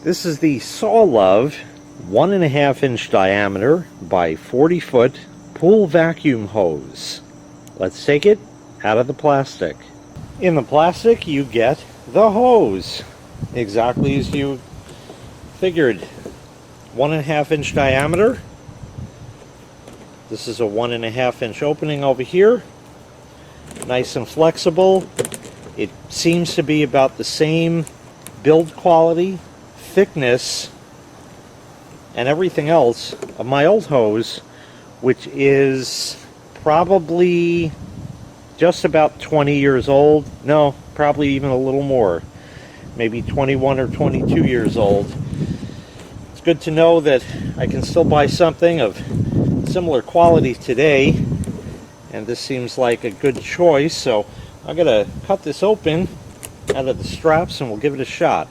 This is the Sawluv 1.5-inch diameter by 40-foot pool vacuum hose. Let's take it out of the plastic. In the plastic you get the hose, exactly as you figured. 1.5-inch diameter. This is a 1.5-inch opening over here. Nice and flexible. It seems to be about the same build quality, thickness, and everything else of my old hose, which is probably just about 20 years old. No, probably even a little more. Maybe 21 or 22 years old. It's good to know that I can still buy something of similar quality today, and this seems like a good choice, so I'm going to cut this open out of the straps and we'll give it a shot.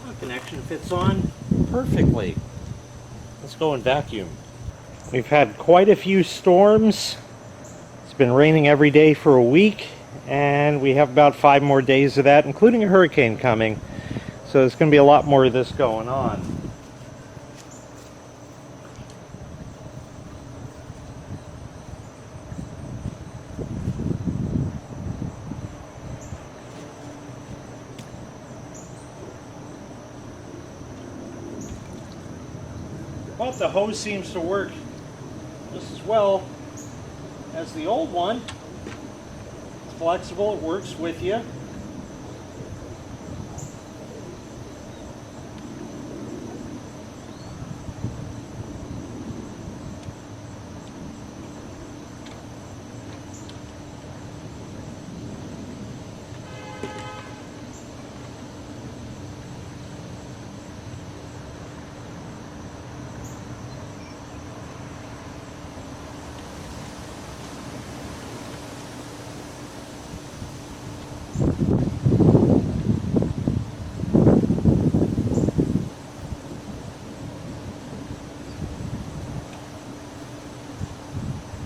The connection fits on perfectly. Let's go and vacuum. We've had quite a few storms. It's been raining every day for a week, and we have about 5 more days of that, including a hurricane coming. So there's going to be a lot more of this going on. But the hose seems to work just as well as the old one. It's flexible, it works with you.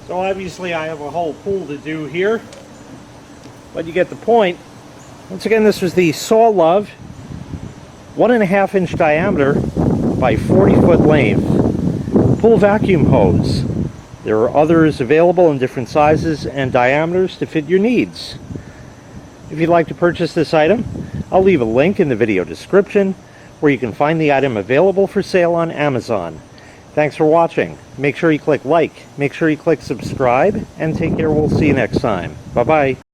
So obviously I have a whole pool to do here, but you get the point. Once again, this was the Sawluv 1.5-inch diameter by 40-foot length pool vacuum hose. There are others available in different sizes and diameters to fit your needs. If you'd like to purchase this item, I'll leave a link in the video description where you can find the item available for sale on Amazon. Thanks for watching. Make sure you click like, make sure you click subscribe, and take care. We'll see you next time. Bye-bye.